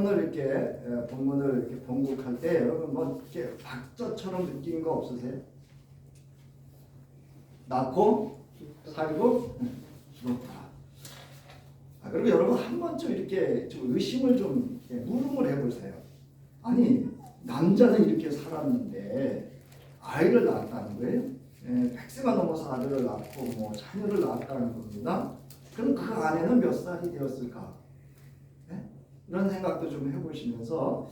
오늘 이렇게 본문을 이렇게 번복할 때 여러분 뭐 이렇게 박자처럼 느낀 거 없으세요? 낳고 살고 죽었다. 그리고 여러분 한 번쯤 이렇게 좀 의심을 좀 물음을 해보세요. 아니 남자는 이렇게 살았는데 아이를 낳았다는 거예요. 100세가 넘어서 아들을 낳고 뭐 자녀를 낳았다는 겁니다. 그럼 그 아내는 몇 살이 되었을까? 이런 생각도 좀 해보시면서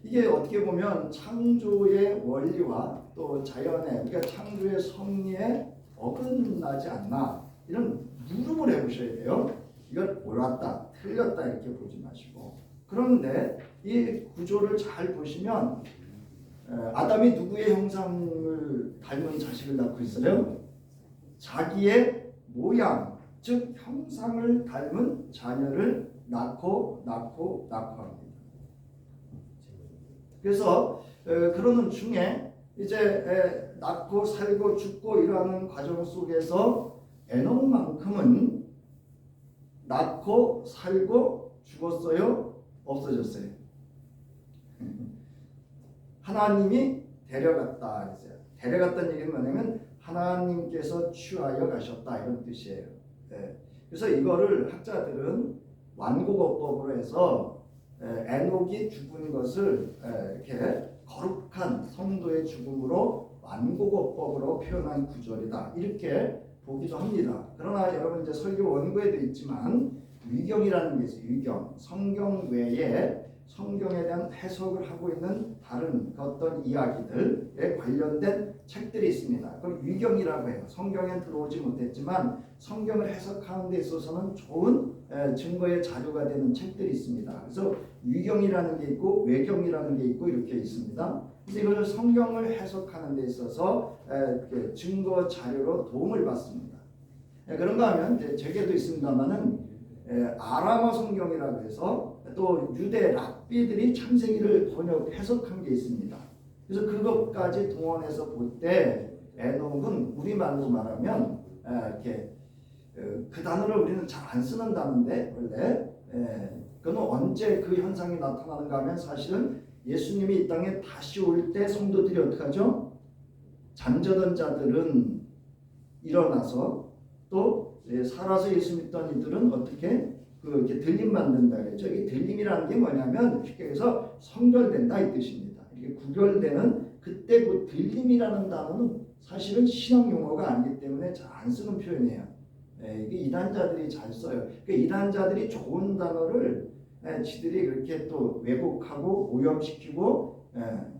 이게 어떻게 보면 창조의 원리와 또 자연의 그러니까 창조의 섭리에 어긋나지 않나 이런 물음을 해보셔야 돼요. 이걸 옳았다, 틀렸다 이렇게 보지 마시고. 그런데 이 구조를 잘 보시면 아담이 누구의 형상을 닮은 자식을 낳고 있어요? 자기의 모양, 즉 형상을 닮은 자녀를 낳고 합니다. 그래서 그러는 중에 이제 낳고 살고 죽고 이러는 과정 속에서 에녹만큼은 낳고 살고 죽었어요? 없어졌어요? 하나님이 데려갔다 했어요. 데려갔다는 얘기는 뭐냐면 하나님께서 취하여 가셨다 이런 뜻이에요. 그래서 이거를 학자들은 완고법으로 해서 에녹이 죽은 것을 이렇게 거룩한 성도의 죽음으로 완고법으로 표현한 구절이다 이렇게 보기도 합니다. 그러나 여러분 이제 설교 원고에도 있지만 위경이라는 게 있어요. 위경, 성경 외에 성경에 대한 해석을 하고 있는 다른 어떤 이야기들에 관련된 책들이 있습니다. 그걸 위경이라고 해요. 성경에 들어오지 못했지만 성경을 해석하는 데 있어서는 좋은 증거의 자료가 되는 책들이 있습니다. 그래서 위경이라는 게 있고 외경이라는 게 있고 이렇게 있습니다. 그래서 이걸 성경을 해석하는 데 있어서 증거 자료로 도움을 받습니다. 그런가 하면 제게도 있습니다만은 아람어 성경이라고 해서 또 유대 랍비들이 창세기를 해석한 게 있습니다. 그래서 그것까지 동원해서 볼 때 에녹은 우리말로 말하면 이렇게 그 단어를 우리는 잘 안 쓰는 단어인데 원래 그는 언제 그 현상이 나타나는가 하면 사실은 예수님이 이 땅에 다시 올 때 성도들이 어떻게 하죠? 잠자던 자들은 일어나서 또 살아서 예수 믿던 이들은 어떻게 이렇게 들림 만든다 그랬죠. 이 들림이라는 게 뭐냐면 쉽게 해서 성결된다 이 뜻입니다. 이렇게 구별되는 그때 그 들림이라는 단어는 사실은 신학 용어가 아니기 때문에 잘 안 쓰는 표현이에요. 이게 이단자들이 잘 써요. 그 이단자들이 좋은 단어를 지들이 그렇게 또 왜곡하고 오염시키고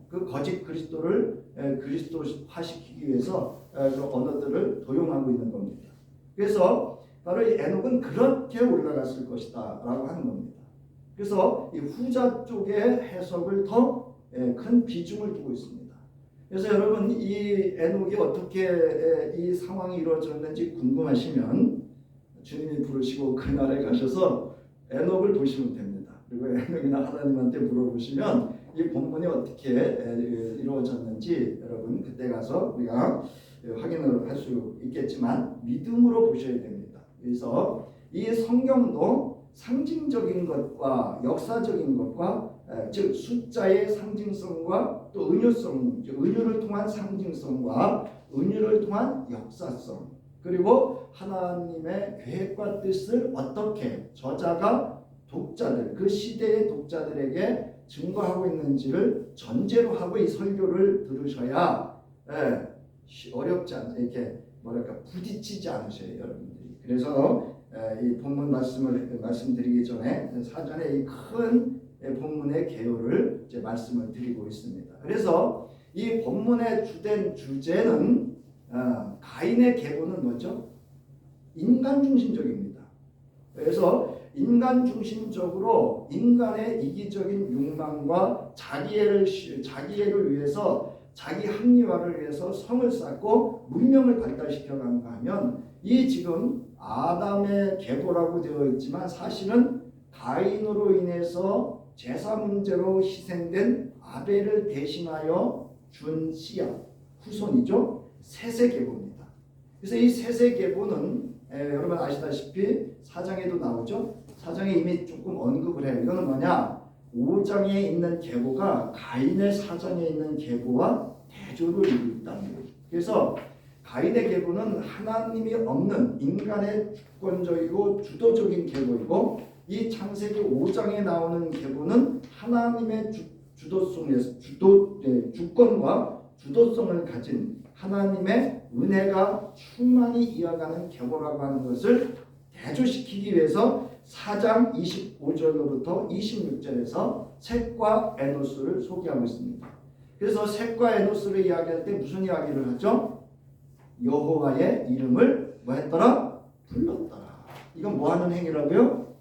그 거짓 그리스도를 그리스도화시키기 위해서 그 언어들을 도용하고 있는 겁니다. 그래서 바로 이 에녹은 그렇게 올라갔을 것이다 라고 하는 겁니다. 그래서 이 후자 쪽의 해석을 더 큰 비중을 두고 있습니다. 그래서 여러분 이 에녹이 어떻게 이 상황이 이루어졌는지 궁금하시면 주님이 부르시고 그날에 가셔서 에녹을 보시면 됩니다. 그리고 에녹이나 하나님한테 물어보시면 이 본문이 어떻게 이루어졌는지 여러분 그때 가서 우리가 확인을 할 수 있겠지만 믿음으로 보셔야 됩니다. 그래서 이 성경도 상징적인 것과 역사적인 것과 즉 숫자의 상징성과 또 은유성, 즉 은유를 통한 상징성과 은유를 통한 역사성 그리고 하나님의 계획과 뜻을 어떻게 저자가 독자들 그 시대의 독자들에게 증거하고 있는지를 전제로 하고 이 설교를 들으셔야 어렵지 않게 이렇게 부딪히지 않으셔요 여러분들이. 그래서 이 본문 말씀드리기 전에 사전에 이 큰 본문의 개요를 이제 말씀을 드리고 있습니다. 그래서 이 본문의 주된 주제는 가인의 계보는 뭐죠? 인간 중심적입니다. 그래서 인간 중심적으로 인간의 이기적인 욕망과 자기애를 위해서 자기 합리화를 위해서 성을 쌓고 문명을 발달시켜 가는가 하면 이 지금 아담의 계보라고 되어 있지만 사실은 가인으로 인해서 제사 문제로 희생된 아벨을 대신하여 준 씨앗 후손이죠. 셋의 계보입니다. 그래서 이 셋의 계보는 여러분 아시다시피 사장에도 나오죠. 사장에 이미 조금 언급을 해요. 이거는 뭐냐? 5장에 있는 계보가 가인의 사장에 있는 계보와 대조를 이루고 있다는 거예요. 그래서 가인의 계보는 하나님이 없는 인간의 주권적이고 주도적인 계보이고, 이 창세기 5장에 나오는 계보는 하나님의 주권과 주도성을 가진 하나님의 은혜가 충만히 이어가는 계보라고 하는 것을 대조시키기 위해서 4장 25절로부터 26절에서 셋과 에노스를 소개하고 있습니다. 그래서 셋과 에노스를 이야기할 때 무슨 이야기를 하죠? 여호와의 이름을 뭐 했더라? 불렀더라. 이건 뭐 하는 행위라고요?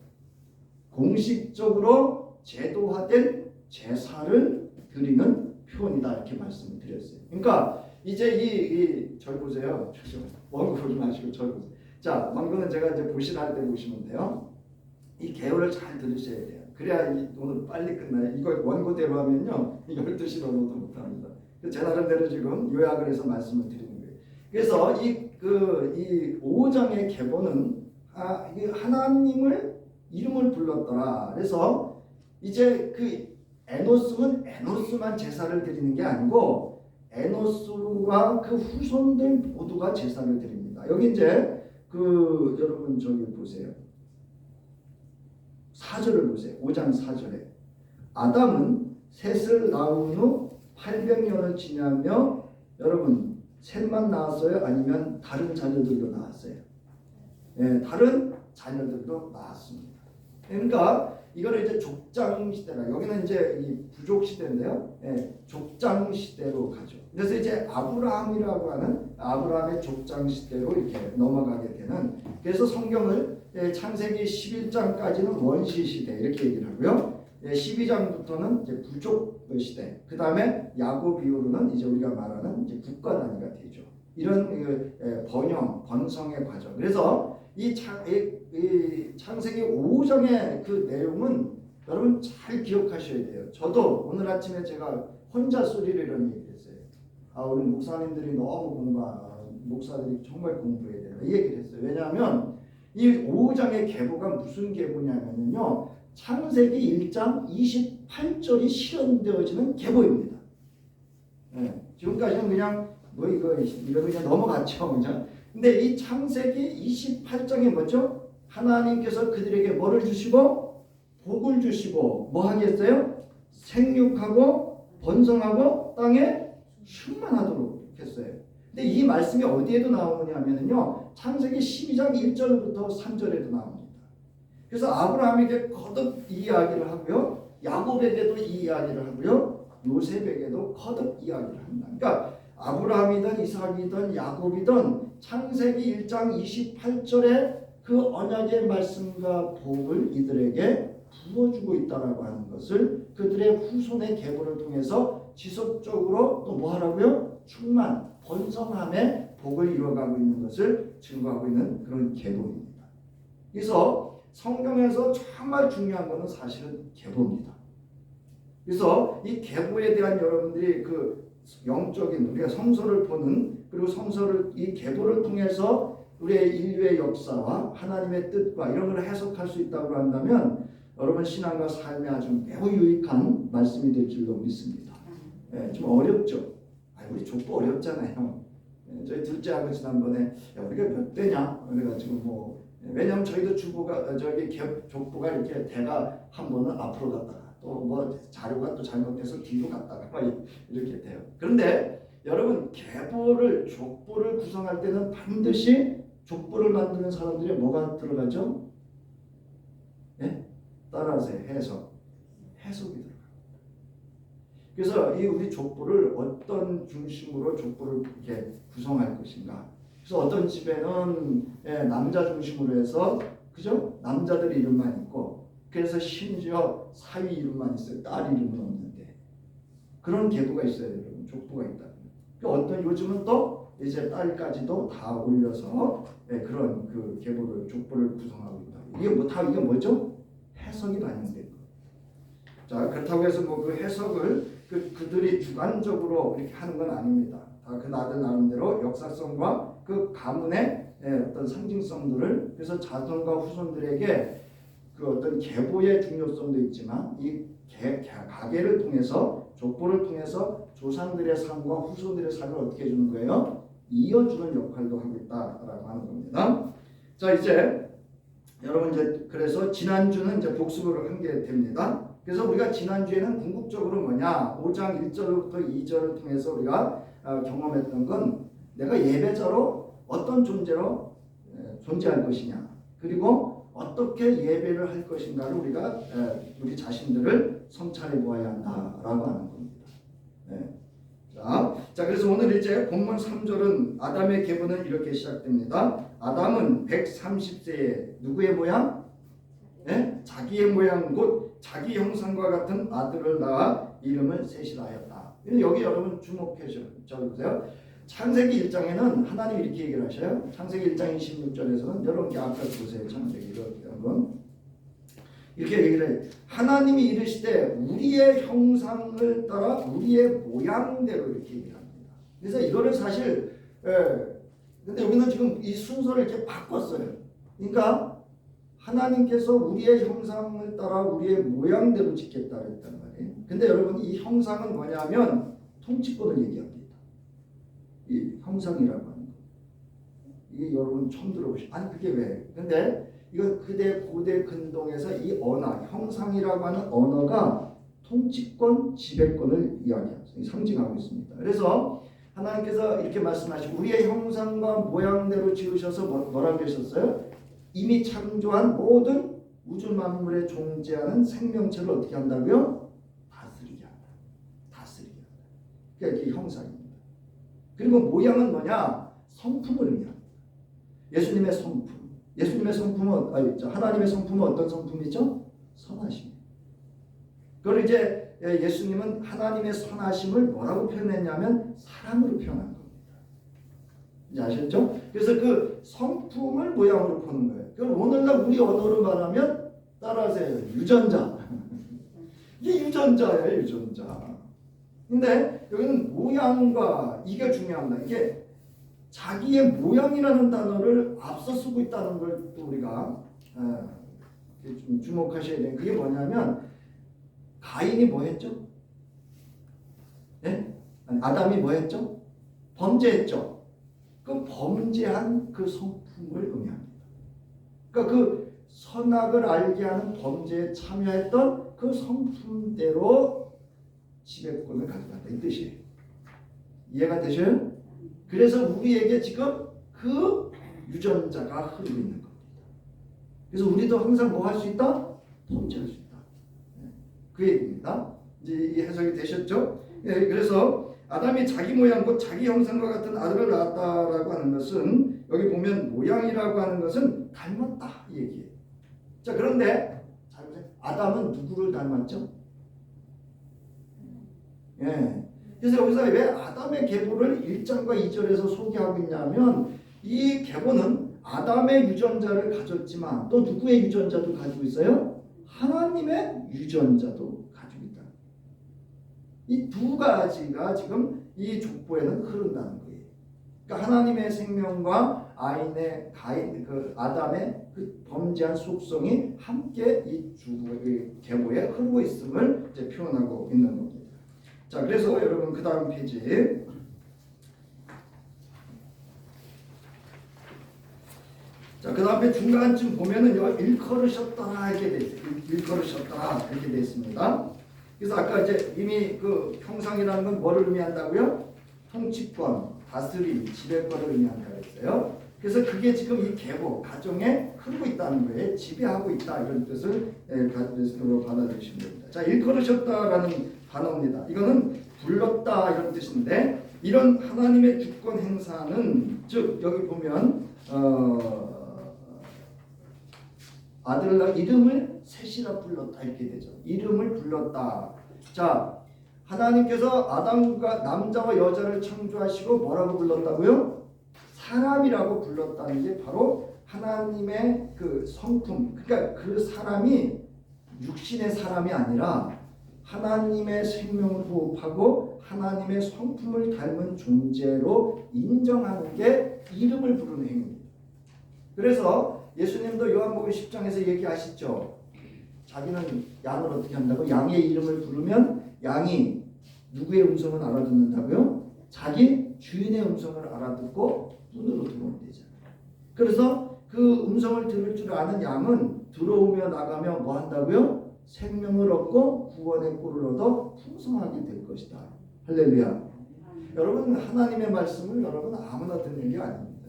공식적으로 제도화된 제사를 드리는 표현이다, 이렇게 말씀을 드렸어요. 그러니까 이제 절 보세요. 원고 보지 마시고 절 보세요. 자, 원고는 제가 이제 보시할 때 보시면 돼요. 이 개요를 잘 들으셔야 돼요. 그래야 오늘 빨리 끝나요. 이거 원고대로 하면요 12시 넘어도 못합니다. 제 나름대로 지금 요약을 해서 말씀을 드리는 거예요. 그래서 이 5장의 계보는 하나님을 이름을 불렀더라. 그래서 이제 그 에노스는 에노스만 제사를 드리는 게 아니고 에노스와 그 후손들 모두가 제사를 드립니다. 여기 이제 여러분 저기 보세요. 4절을 보세요. 5장 4절에 아담은 셋을 낳은 후 800년을 지나며, 여러분 셋만 낳았어요? 아니면 다른 자녀들도 낳았어요? 네, 다른 자녀들도 낳았습니다. 그러니까 이거를 이제 족장 시대라, 여기는 이제 이 부족 시대인데요. 네, 족장 시대로 가죠. 그래서 이제 아브라함이라고 하는 아브라함의 족장 시대로 이렇게 넘어가게 되는, 그래서 성경을 창세기 11장까지는 원시 시대 이렇게 얘기를 하고요. 12장부터는 이제 부족 시대, 그 다음에 야곱 이후로는 이제 우리가 말하는 이제 국가 단위가 되죠. 이런 번성의 과정. 그래서 이 창세기 5장의 그 내용은 여러분 잘 기억하셔야 돼요. 저도 오늘 아침에 제가 혼자 소리를 이런 얘기를 했어요. 우리 목사님들이 너무 목사들이 정말 공부해야 된다, 이 얘기를 했어요. 왜냐하면 이 5장의 계보가 무슨 계보냐면요, 창세기 1장 28절이 실현되어지는 계보입니다. 네, 지금까지는 그냥 이거 그냥 넘어갔죠, 그냥. 근데 이 창세기 28장에 뭐죠? 하나님께서 그들에게 뭐를 주시고 복을 주시고 뭐 하겠어요? 생육하고 번성하고 땅에 충만하도록 했어요. 근데 이 말씀이 어디에도 나오느냐면요, 창세기 12장 1절부터 3절에도 나옵니다. 그래서 아브라함에게 거듭 이 이야기를 하고요, 야곱에게도 이 이야기를 하고요, 요셉에게도 거듭 이야기를 합니다. 그러니까 아브라함이든 이삭이든 야곱이든 창세기 1장 28절에 그 언약의 말씀과 복을 이들에게 부어주고 있다라고 하는 것을 그들의 후손의 계보를 통해서 지속적으로 또 뭐 하라고요? 충만, 번성함의 복을 이루어가고 있는 것을 증거하고 있는 그런 계보입니다. 그래서 성경에서 정말 중요한 것은 사실은 계보입니다. 그래서 이 계보에 대한 여러분들이 그 영적인 우리가 성서를 보는, 그리고 성서를 이 계보를 통해서 우리의 인류의 역사와 하나님의 뜻과 이런 걸 해석할 수 있다고 한다면 여러분 신앙과 삶에 아주 매우 유익한 말씀이 될 줄로 믿습니다. 좀 어렵죠? 우리 족보 어렵잖아요. 저희 둘째 아버지 지난번에 우리가 몇 대냐 그래가지고 왜냐하면 저희도 주보가 족보가 이렇게 대가 한 번은 앞으로 갔다가 또 자료가 또 잘못돼서 뒤로 갔다가 이렇게 돼요. 그런데 여러분 족보를 구성할 때는 반드시 족보를 만드는 사람들이 뭐가 들어가죠? 네? 따라하세요. 해석이 들어가요. 그래서 이 우리 족보를 어떤 중심으로 족보를 이렇게 구성할 것인가. 그래서 어떤 집에는 남자 중심으로 해서 그죠? 남자들 이름만 있고, 그래서 심지어 사위 이름만 있어요. 딸 이름은 없는데 그런 계보가 있어요, 여러분. 족보가 있다. 어떤 요즘은 또 이제 딸까지도 다 올려서 그런 그 계보를 족보를 구성하고 있다. 이게 뭐죠? 해석이 반영된 거. 자, 그렇다고 해서 그 해석을 그들이 주관적으로 이렇게 하는 건 아닙니다. 다 그 나름대로 역사성과 그 가문의 어떤 상징성들을, 그래서 자손과 후손들에게 그 어떤 계보의 중요성도 있지만 이 가계를 통해서 족보를 통해서 조상들의 삶과 후손들의 삶을 어떻게 해주는 거예요? 이어주는 역할도 하고 있다라고 하는 겁니다. 자 이제 여러분 이제 그래서 지난주는 이제 복습을 한 게 됩니다. 그래서 우리가 지난주에는 궁극적으로 뭐냐 5장 1절부터 2절을 통해서 우리가 경험했던 건 내가 예배자로 어떤 존재로 존재할 것이냐 그리고 어떻게 예배를 할 것인가를 우리가 우리 자신들을 성찰해 보아야 한다라고 하는 겁니다. 네. 자 그래서 오늘 이제 본문 3절은 아담의 계보는 이렇게 시작됩니다. 아담은 130세에 누구의 모양? 네? 자기의 모양 곧 자기 형상과 같은 아들을 낳아 이름을 셋이라 하였다. 여기 여러분 주목해 보세요. 창세기 1장에는 하나님 이렇게 얘기를 하셔요. 창세기 1장 26절에서는 여러분께 앞에 보세요. 창세기를 여러분 이렇게 얘기를 해요. 하나님이 이르시되 우리의 형상을 따라 우리의 모양대로 이렇게 얘기를 합니다. 그래서 이거를 사실 근데 여기는 지금 이 순서를 이렇게 바꿨어요. 그러니까 하나님께서 우리의 형상을 따라 우리의 모양대로 짓겠다 그랬단 말이에요. 근데 여러분 이 형상은 뭐냐면 통치권을 얘기합니다. 이 형상이라고 하는 거. 이게 여러분 처음 들어보시죠? 아니 그게 왜? 근데 이건 고대 근동에서 이 언어, 형상이라고 하는 언어가 통치권, 지배권을 이야기하고 상징하고 있습니다. 그래서 하나님께서 이렇게 말씀하시고 우리의 형상과 모양대로 지으셔서 뭐라고 그러셨어요? 이미 창조한 모든 우주 만물에 존재하는 생명체를 어떻게 한다고요? 다스리게 한다. 다스리게 한다. 그러니까 이게 형상입니다. 그리고 모양은 뭐냐? 성품을 의미합니다. 예수님의 성품. 예수님의 성품은 하나님의 성품은 어떤 성품이죠? 선하심. 그걸 이제 예수님은 하나님의 선하심을 뭐라고 표현했냐면 사랑으로 표현한 겁니다. 이제 아셨죠? 그래서 그 성품을 모양으로 보는 거예요. 그걸 오늘날 우리 언어로 말하면 따라하세요. 유전자. 이게 유전자예요, 유전자. 근데 여기는 모양과 이게 중요합니다. 이게 자기의 모양이라는 단어를 앞서 쓰고 있다는 걸 또 우리가 좀 주목하셔야 돼요. 그게 뭐냐면 가인이 뭐 했죠? 네? 아담이 뭐 했죠? 범죄했죠. 그 범죄한 그 성품을 의미합니다. 그러니까 그 선악을 알게 하는 범죄에 참여했던 그 성품대로 지배권을 가져간다 이 뜻이에요. 이해가 되셔요? 그래서 우리에게 지금 그 유전자가 흐르고 있는 겁니다. 그래서 우리도 항상 뭐 할 수 있다? 통제할 수 있다. 그 얘기입니다. 이제 이 해석이 되셨죠? 그래서 아담이 자기 모양 곧 자기 형상과 같은 아들을 낳았다라고 하는 것은 여기 보면 모양이라고 하는 것은 닮았다 이 얘기예요. 자 그런데 잘 보세요. 아담은 누구를 닮았죠? 예. 그래서 여기서 왜 아담의 계보를 1장과 2절에서 소개하고 있냐면 이 계보는 아담의 유전자를 가졌지만 또 누구의 유전자도 가지고 있어요? 하나님의 유전자도 가지고 있다. 이 두 가지가 지금 이 족보에는 흐른다는 거예요. 그러니까 하나님의 생명과 아담의 그 범죄한 속성이 함께 이 계보에 흐르고 있음을 이제 표현하고 있는 겁니다. 자, 그래서 여러분 그 다음 페이지. 자, 그 다음에 중간쯤 보면은 일컬으셨더라 이렇게 돼 있어요. 일컬으셨더라 이렇게 돼 있습니다. 그래서 아까 이제 이미 그 형상이라는 건 뭐를 의미한다고요? 통치권, 다스림, 지배권을 의미한다 그랬어요. 그래서 그게 지금 이 계보, 가정에 흐르고 있다는 거예요. 지배하고 있다 이런 뜻을 받아들이시면 됩니다. 자, 일컬으셨다라는 단어입니다. 이거는 불렀다 이런 뜻인데 이런 하나님의 주권 행사는 즉 여기 보면 아들과 이름을 셋이라 불렀다 이렇게 되죠. 이름을 불렀다. 자, 하나님께서 아담과 남자와 여자를 창조하시고 뭐라고 불렀다고요? 사람이라고 불렀다는 게 바로 하나님의 그 성품. 그러니까 그 사람이 육신의 사람이 아니라 하나님의 생명을 호흡하고 하나님의 성품을 닮은 존재로 인정하는 게 이름을 부르는 행위입니다. 그래서 예수님도 요한복음 10장에서 얘기하시죠. 자기는 양을 어떻게 한다고? 양의 이름을 부르면 양이 누구의 음성을 알아듣는다고요? 자기 주인의 음성을 알아듣고 문으로 들어오면 되잖아요. 그래서 그 음성을 들을 줄 아는 양은 들어오며 나가며 뭐 한다고요? 생명을 얻고 구원의 꿀을 얻어 풍성하게 될 것이다. 할렐루야. 여러분, 하나님의 말씀을 여러분 아무나 듣는 게 아닙니다.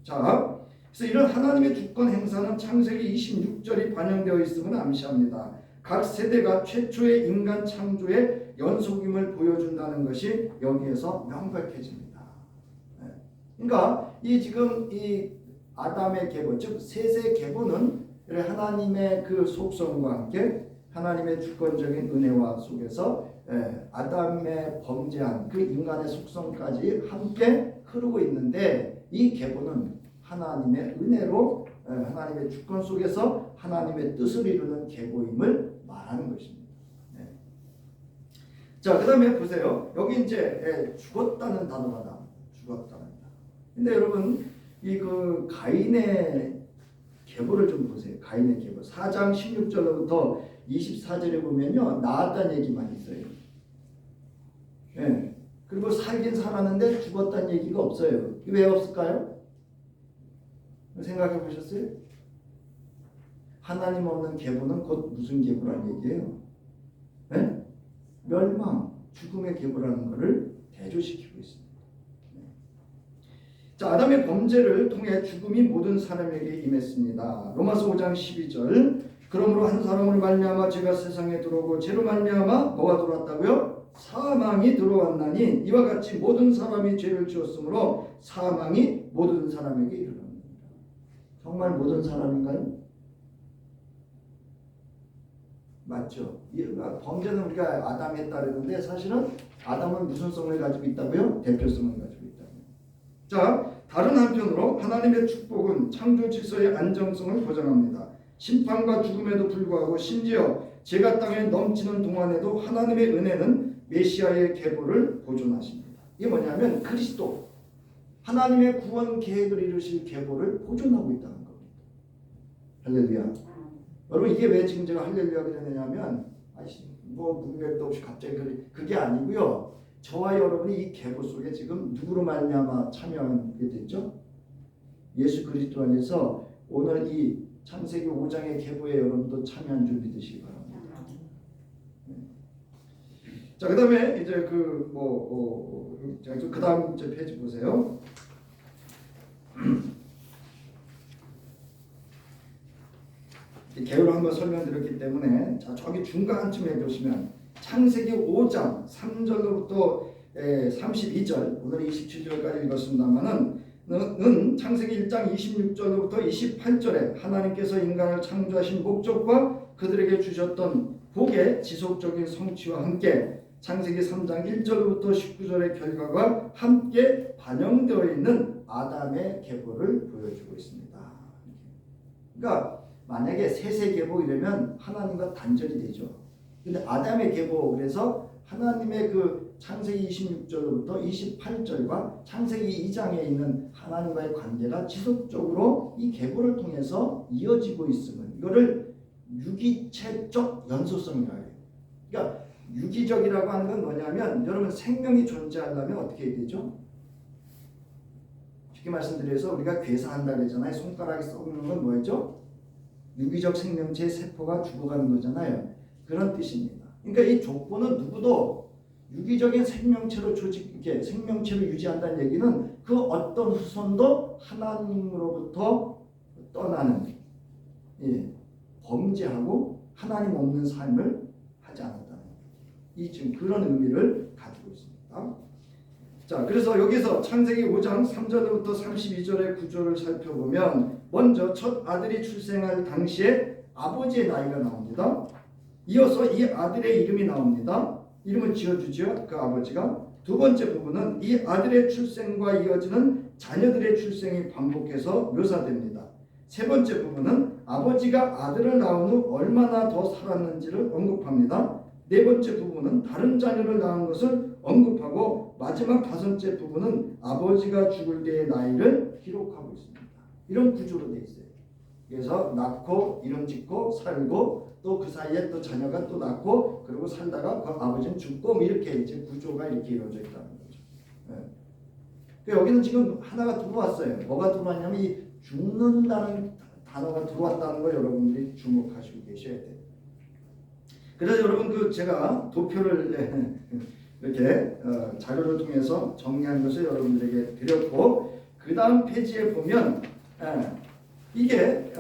자, 그래서 이런 하나님의 주권 행사는 창세기 26절이 반영되어 있음을 암시합니다. 각 세대가 최초의 인간 창조의 연속임을 보여준다는 것이 여기에서 명백해집니다. 그러니까 이 지금 이 아담의 계보, 즉 셋의 계보는 하나님의 그 속성과 함께 하나님의 주권적인 은혜와 속에서 아담의 범죄한 그 인간의 속성까지 함께 흐르고 있는데, 이 계보는 하나님의 은혜로 하나님의 주권 속에서 하나님의 뜻을 이루는 계보임을 말하는 것입니다. 자, 그 다음에 보세요. 여기 이제 죽었다는 단어가 나옵니다. 죽었다는 단어. 근데 여러분, 이 그 가인의 계보를 좀 보세요. 가인의 계보. 4장 16절로부터 24절에 보면요, 나았다는 얘기만 있어요. 그리고 살긴 살았는데 죽었다는 얘기가 없어요. 왜 없을까요? 생각해 보셨어요? 하나님 없는 계보는 곧 무슨 계보라는 얘기예요? 멸망, 죽음의 계보라는 것을 대조시키고 있습니다. 자, 아담의 범죄를 통해 죽음이 모든 사람에게 임했습니다. 로마서 5장 12절. 그러므로 한 사람으로 말미암아 죄가 세상에 들어오고 죄로 말미암아 뭐가 들어왔다고요? 사망이 들어왔나니 이와 같이 모든 사람이 죄를 지었으므로 사망이 모든 사람에게 이르렀느니라. 정말 모든 사람인가요? 맞죠? 범죄는 우리가 아담에 했다는데 사실은 아담은 무슨 성을 가지고 있다고요? 대표성을 가지고 있다고요. 자, 다른 한편으로 하나님의 축복은 창조 질서의 안정성을 보장합니다. 심판과 죽음에도 불구하고 심지어 죄가 땅에 넘치는 동안에도 하나님의 은혜는 메시아의 계보를 보존하십니다. 이게 뭐냐면 그리스도, 하나님의 구원 계획을 이루실 계보를 보존하고 있다는 겁니다. 할렐루야. 여러분, 이게 왜 지금 제가 할렐루야가 되느냐면 뭐 문맥도 없이 갑자기 그게 아니고요. 저와 여러분이 이 계보 속에 지금 누구로 말미암아 참여하게 됐죠? 예수 그리스도 안에서 오늘 이 창세기 5장의 계보에 여러분도 참여한 줄 믿으시기 바랍니다. 자, 그다음에 이제 그 다음 페이지 보세요. 개요를 한번 설명드렸기 때문에, 자, 저기 중간쯤에 보시면 창세기 5장 3절로부터 32절, 오늘 27절까지 읽었습니다만은 창세기 1장 26절로부터 28절에 하나님께서 인간을 창조하신 목적과 그들에게 주셨던 복의 지속적인 성취와 함께 창세기 3장 1절로부터 19절의 결과가 함께 반영되어 있는 아담의 계보를 보여주고 있습니다. 그러니까 만약에 셋의 계보 이러면 하나님과 단절이 되죠. 근데 아담의 계보, 그래서 하나님의 그 창세기 26절로부터 28절과 창세기 2장에 있는 하나님과의 관계가 지속적으로 이 계보를 통해서 이어지고 있음을, 이거를 유기체적 연소성이라고 해요. 그러니까 유기적이라고 하는 건 뭐냐면, 여러분 생명이 존재하려면 어떻게 해야 되죠? 쉽게 말씀드려서 우리가 괴사한다 그러잖아요. 손가락에 썩는 건 뭐였죠? 유기적 생명체의 세포가 죽어가는 거잖아요. 그런 뜻입니다. 그러니까 이 족보는 누구도 유기적인 생명체로 이렇게 생명체를 유지한다는 얘기는 그 어떤 후손도 하나님으로부터 떠나는, 범죄하고 하나님 없는 삶을 하지 않았다는, 이 지금 그런 의미를 가지고 있습니다. 자, 그래서 여기서 창세기 5장 3절부터 32절의 구조를 살펴보면, 먼저 첫 아들이 출생할 당시에 아버지의 나이가 나옵니다. 이어서 이 아들의 이름이 나옵니다. 이름을 지어주죠, 그 아버지가. 두 번째 부분은 이 아들의 출생과 이어지는 자녀들의 출생이 반복해서 묘사됩니다. 세 번째 부분은 아버지가 아들을 낳은 후 얼마나 더 살았는지를 언급합니다. 네 번째 부분은 다른 자녀를 낳은 것을 언급하고, 마지막 다섯째 부분은 아버지가 죽을 때의 나이를 기록하고 있습니다. 이런 구조로 되어 있어요. 그래서 낳고 이름 짓고 살고 또 그 사이에 또 자녀가 또 낳고 그리고 살다가 그 아버지는 죽고 뭐 이렇게 이제 구조가 이렇게 이루어져 있다는 거죠. 예. 여기는 지금 하나가 들어왔어요. 뭐가 들어왔냐면 이 죽는다는 단어가 들어왔다는 걸 여러분들이 주목하시고 계셔야 돼요. 그래서 여러분 그 제가 도표를 이렇게 자료를 통해서 정리한 것을 여러분들에게 드렸고 그 다음 페이지에 보면 이게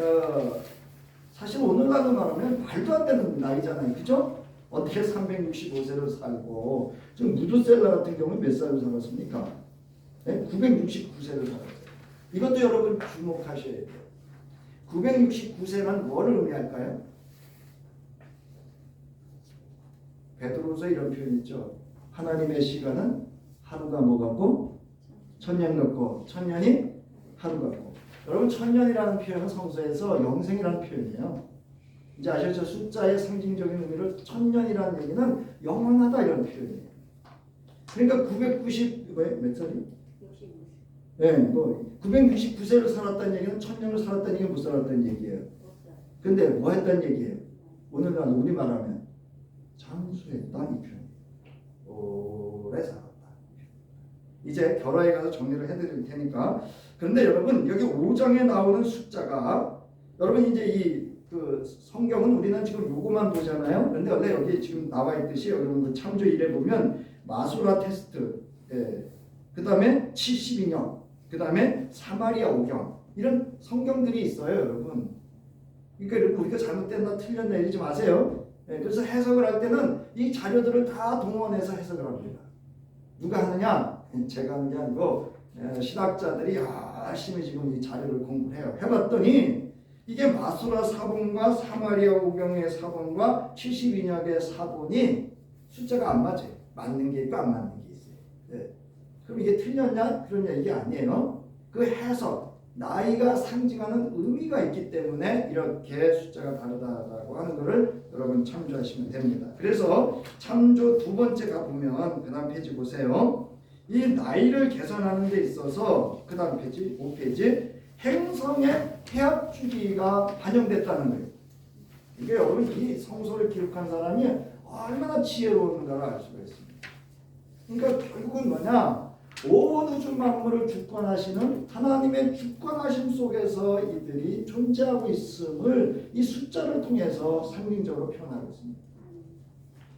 사실 오늘날로 말하면 말도 안 되는 나이잖아요. 그죠? 어떻게 365세를 살고 지금 무드셀라 같은 경우는 몇 살을 살았습니까? 네? 969세를 살았어요. 이것도 여러분 주목하셔야 돼요. 969세란 뭐를 의미할까요? 베드로서 이런 표현 있죠. 하나님의 시간은 하루가 뭐 같고 천년 같고 천년이 하루 같고. 여러분 천년이라는 표현은 성서에서 영생이라는 표현이에요. 이제 아시죠? 숫자의 상징적인 의미를 천년이라는 얘기는 영원하다 이런 표현이에요. 그러니까 990 몇 살이? 65세. 네, 뭐 969세를 살았다는 얘기는 천년을 살았다는 얘기는 못 살았다는 얘기예요. 근데 뭐 했다는 얘기예요? 오늘날 우리 말하면 장수했다 이 표현. 오래 살았다. 이제 결화에 가서 정리를 해드릴 테니까. 그런데 여러분 여기 5장에 나오는 숫자가 여러분 이제 이 그 성경은 우리는 지금 요거만 보잖아요. 그런데 원래 여기 지금 나와 있듯이 여러분 그 창조 1에 보면 마수라 테스트, 그 다음에 72년, 그 다음에 사마리아 오경 이런 성경들이 있어요, 여러분. 그러니까 우리가 잘못됐나 틀렸나 이러지 마세요. 그래서 해석을 할 때는 이 자료들을 다 동원해서 해석을 합니다. 누가 하느냐? 제가 하는 게 아니고 신학자들이 열심히 지금 이 자료를 공부를 해요. 해봤더니 이게 마수라 사본과 사마리아 오경의 사본과 72년의 사본이 숫자가 안 맞아요. 맞는 게 있고 안 맞는 게 있어요. 네. 그럼 이게 틀렸냐? 그런 얘기 아니에요. 그 해석, 나이가 상징하는 의미가 있기 때문에 이렇게 숫자가 다르다고 하는 것을 여러분 참조하시면 됩니다. 그래서 참조 두 번째 가보면 그 다음 페이지 보세요. 이 나이를 계산하는 데 있어서 그 다음 페이지 5페이지 행성의 태압 주기가 반영됐다는 거예요. 이게 여러분 이 성서를 기록한 사람이 얼마나 지혜로운가를 알 수가 있습니다. 그러니까 결국은 뭐냐? 온 우주 만물을 주권하시는 하나님의 주권하심 속에서 이들이 존재하고 있음을 이 숫자를 통해서 상징적으로 표현하고 있습니다.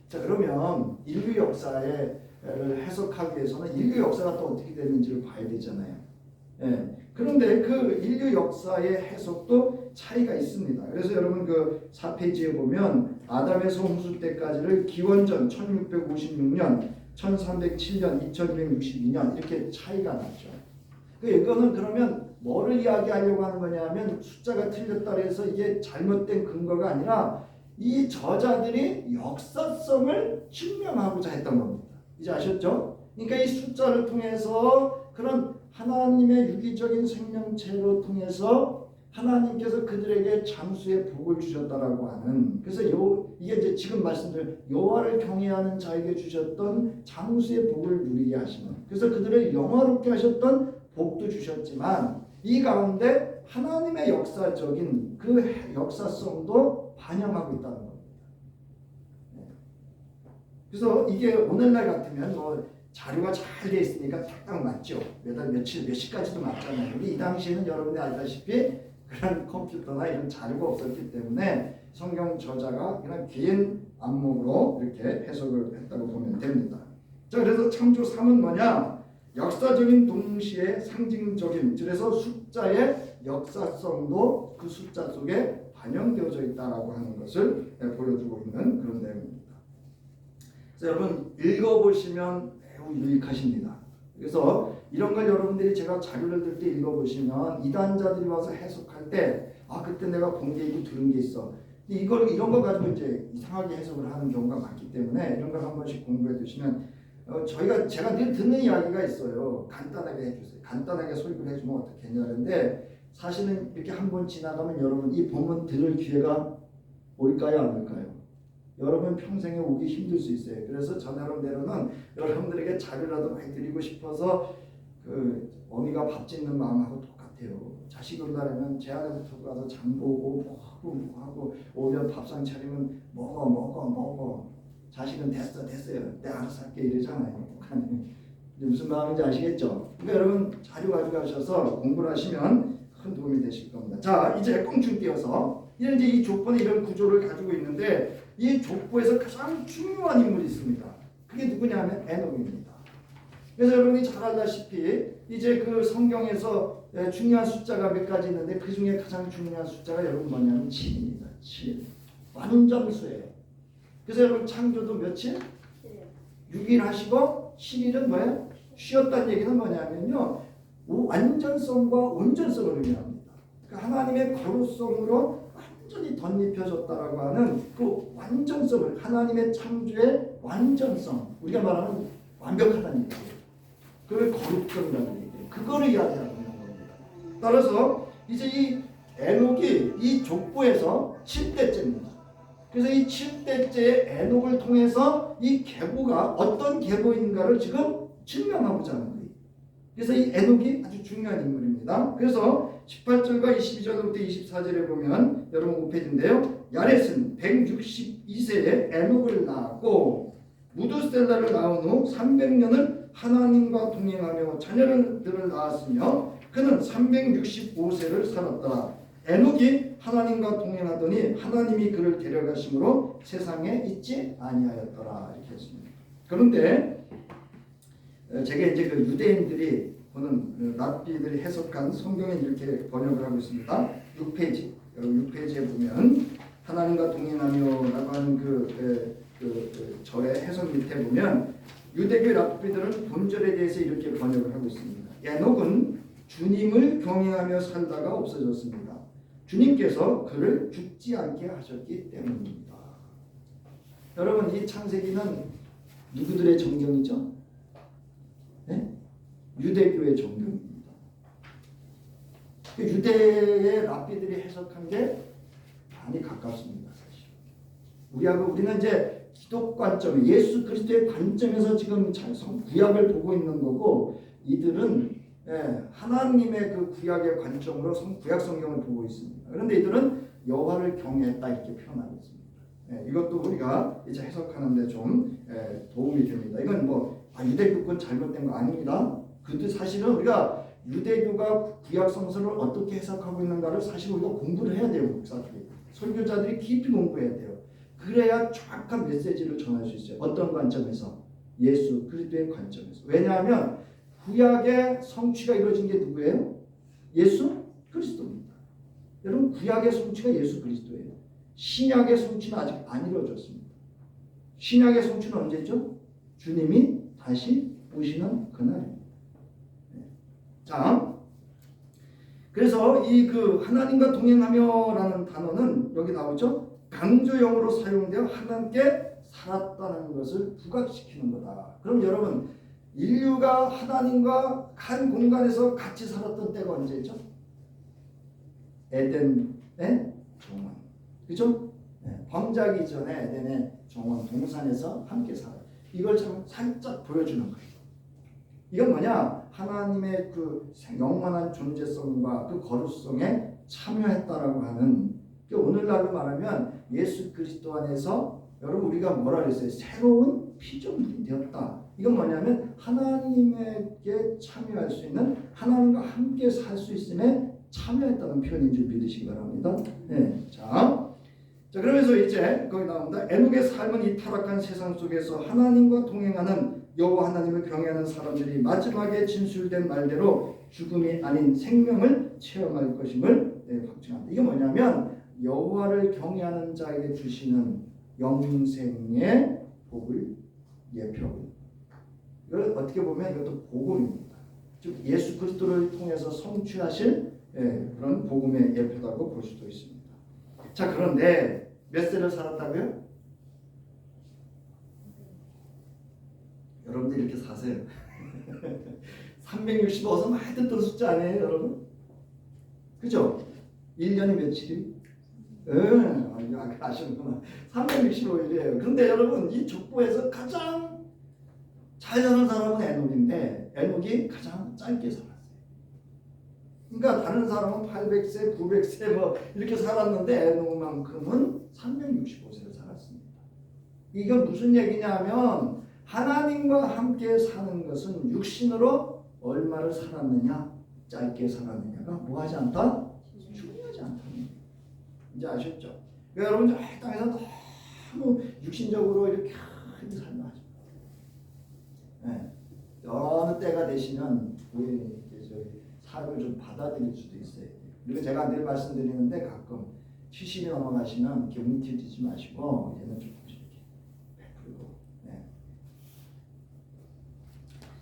자, 그러면 인류 역사를 해석하기 위해서는 인류 역사가 또 어떻게 되는지를 봐야 되잖아요. 그런데 그 인류 역사의 해석도 차이가 있습니다. 그래서 여러분 그 4페이지에 보면 아담에서 홍수 때까지를 기원전 1656년, 1307년, 2262년 이렇게 차이가 났죠. 이거는 그러면 뭐를 이야기하려고 하는 거냐면 숫자가 틀렸다 해서 이게 잘못된 근거가 아니라 이 저자들이 역사성을 증명하고자 했던 겁니다. 이제 아셨죠? 그러니까 이 숫자를 통해서 그런 하나님의 유기적인 생명체로 통해서 하나님께서 그들에게 장수의 복을 주셨다라고 하는, 그래서 이게 이제 지금 말씀드린 여호와를 경외하는 자에게 주셨던 장수의 복을 누리게 하시는, 그래서 그들을 영화롭게 하셨던 복도 주셨지만 이 가운데 하나님의 역사적인 그 역사성도 반영하고 있다는 겁니다. 그래서 이게 오늘날 같으면 뭐 자료가 잘 돼 있으니까 딱딱 맞죠. 매달 며칠 몇 시까지도 맞잖아요. 우리 이 당시에는 여러분이 알다시피 그런 컴퓨터나 이런 자료가 없었기 때문에 성경 저자가 그냥 긴 안목으로 이렇게 해석을 했다고 보면 됩니다. 자, 그래서 창조 3은 뭐냐? 역사적인 동시에 상징적인, 그래서 숫자의 역사성도 그 숫자 속에 반영되어져 있다라고 하는 것을 보여주고 있는 그런 내용입니다. 그래서 여러분 읽어보시면 매우 유익하십니다. 그래서 이런 걸 여러분들이 제가 자료를 들 때 읽어보시면 이단자들이 와서 해석할 때 그때 내가 본 게 있고 들은 게 있어. 이런 거 가지고 이제 이상하게 해석을 하는 경우가 많기 때문에 이런 걸 한 번씩 공부해 두시면 제가 늘 듣는 이야기가 있어요. 간단하게 해주세요. 간단하게 설교를 해주면 어떻겠냐는데 사실은 이렇게 한 번 지나가면 여러분 이 본문 들을 기회가 올까요 안 올까요? 여러분 평생에 오기 힘들 수 있어요. 그래서 저 나름대로는 여러분들에게 자료라도 많이 드리고 싶어서 그 어미가 밥 짓는 마음하고 똑같아요. 같아요. 자식이 온다면 제 아내부터 가서 장 보고 뭐 하고 오면 밥상 차리면 먹어. 자식은 됐어요. 내가 알아서 할게 이러잖아요. 무슨 마음인지 아시겠죠? 그러니까 여러분 자료 가져가셔서 공부를 하시면 큰 도움이 되실 겁니다. 자, 이제 껑충 띄어서 이제 이 족보는 이런 구조를 가지고 있는데 이 족보에서 가장 중요한 인물이 있습니다. 그게 누구냐면 에녹입니다. 그래서 여러분이 잘 알다시피 이제 그 성경에서 중요한 숫자가 몇 가지 있는데 그 중에 가장 중요한 숫자가 여러분 뭐냐면 7입니다. 7. 완전수예요. 그래서 여러분 창조도 며칠? 6일 하시고 7일은 뭐예요? 쉬었다는 얘기는 뭐냐면요. 완전성과 온전성을 의미합니다. 그러니까 하나님의 거룩성으로 완전히 덧입혀졌다라고 하는 그 완전성을 하나님의 창조의 완전성 우리가 말하는 완벽하다는 얘기예요. 그걸 거룩성이라는 얘기예요. 그거를 이야기하는 겁니다. 따라서 이제 이 에녹이 이 족보에서 7대째입니다. 그래서 이 7대째의 에녹을 통해서 이 계보가 어떤 계보인가를 지금 증명하고자 하는 거예요. 그래서 이 에녹이 아주 중요한 인물입니다. 그래서 18절과 22절부터 24절에 보면 여러분 5페이지인데요. 야렛은 162세에 에녹을 낳았고 무두셀라를 낳은 후 300년을 하나님과 동행하며 자녀들을 낳았으며 그는 365세를 살았다. 에녹이 하나님과 동행하더니 하나님이 그를 데려가심으로 세상에 있지 아니하였더라. 이렇게 했습니다. 그런데 제가 이제 그 유대인들이 보는 그 랍비들이 해석한 성경에 이렇게 번역을 하고 있습니다. 6페이지. 여러분 6페이지에 보면 하나님과 동행하며라고 하는 그 절의 해석 밑에 보면 유대교 랍비들은 본절에 대해서 이렇게 번역을 하고 있습니다. 에녹은 주님을 경외하며 살다가 없어졌습니다. 주님께서 그를 죽지 않게 하셨기 때문입니다. 여러분 이 창세기는 누구들의 정경이죠? 네? 유대교의 정경입니다. 유대의 랍비들이 해석한 게 많이 가깝습니다. 사실. 우리는 이제 기독 관점, 예수 그리스도의 관점에서 지금 구약을 보고 있는 거고 이들은 하나님의 그 구약의 관점으로 구약 성경을 보고 있습니다. 그런데 이들은 여호와를 경외했다 이렇게 표현하고 있습니다. 이것도 우리가 이제 해석하는데 좀 도움이 됩니다. 이건 유대교권 잘못된 거 아닙니다. 근데 사실은 우리가 유대교가 구약 성서를 어떻게 해석하고 있는가를 사실 우리가 공부를 해야 돼요. 목사들이. 설교자들이 깊이 공부해야 돼요. 그래야 정확한 메시지를 전할 수 있어요. 어떤 관점에서? 예수 그리스도의 관점에서. 왜냐하면 구약의 성취가 이루어진 게 누구예요? 예수 그리스도입니다. 여러분 구약의 성취가 예수 그리스도예요. 신약의 성취는 아직 안 이루어졌습니다. 신약의 성취는 언제죠? 주님이 다시 오시는 그날입니다. 자, 그래서 이 그 하나님과 동행하며라는 단어는 여기 나오죠. 강조형으로 사용되어 하나님께 살았다는 것을 부각시키는 거다. 그럼 여러분 인류가 하나님과 한 공간에서 같이 살았던 때가 언제죠? 에덴의 정원. 그죠? 범자기 전에 에덴의 정원 동산에서 함께 살아요. 이걸 참 살짝 보여주는 거예요. 이건 뭐냐? 하나님의 그 영원한 존재성과 그 거룩성에 참여했다라고 하는, 오늘날로 말하면 예수 그리스도 안에서 여러분 우리가 뭐라 그랬어요? 새로운 피조물이 되었다. 이건 뭐냐면 하나님에게 참여할 수 있는, 하나님과 함께 살 수 있음에 참여했다는 표현인 줄 믿으시기 바랍니다. 자, 그러면서 이제 거기 나옵니다. 에녹의 삶은 이 타락한 세상 속에서 하나님과 동행하는 여호와 하나님을 경외하는 사람들이 마지막에 진술된 말대로 죽음이 아닌 생명을 체험할 것임을 확증합니다. 이게 뭐냐면 여호와를 경외하는 자에게 주시는 영생의 복을 예표하고, 이걸 어떻게 보면 이것도 복음입니다. 즉 예수 그리스도를 통해서 성취하실 그런 복음의 예표라고 볼 수도 있습니다. 자, 그런데 몇 세를 살았다고요? 여러분들 이렇게 사세요. 365서 많이 듣던 숫자 아니에요, 여러분? 그죠? 1년이 며칠이? 아시는구나. 365일이에요. 그런데 여러분, 이 족보에서 가장 잘 사는 사람은 에녹인데 에녹이 가장 짧게 살았어요. 그러니까 다른 사람은 800세, 900세 뭐 이렇게 살았는데 에녹만큼은 365세를 살았습니다. 이건 무슨 얘기냐면 하나님과 함께 사는 것은 육신으로 얼마를 살았느냐, 짧게 살았느냐가 뭐하지 않다? 중요하지 않다는 얘기예요. 이제 아셨죠? 그러니까 여러분 저 땅에서 너무 육신적으로 이렇게 큰 삶을 하죠. 네. 어느 때가 되시면 우리 삶을 좀 받아들일 수도 있어요. 그리고 제가 늘 말씀드리는데 가끔 70이 넘어가시면 이렇게 움켜쥐지 마시고 얘는 조금씩 이렇게 베풀고. 네.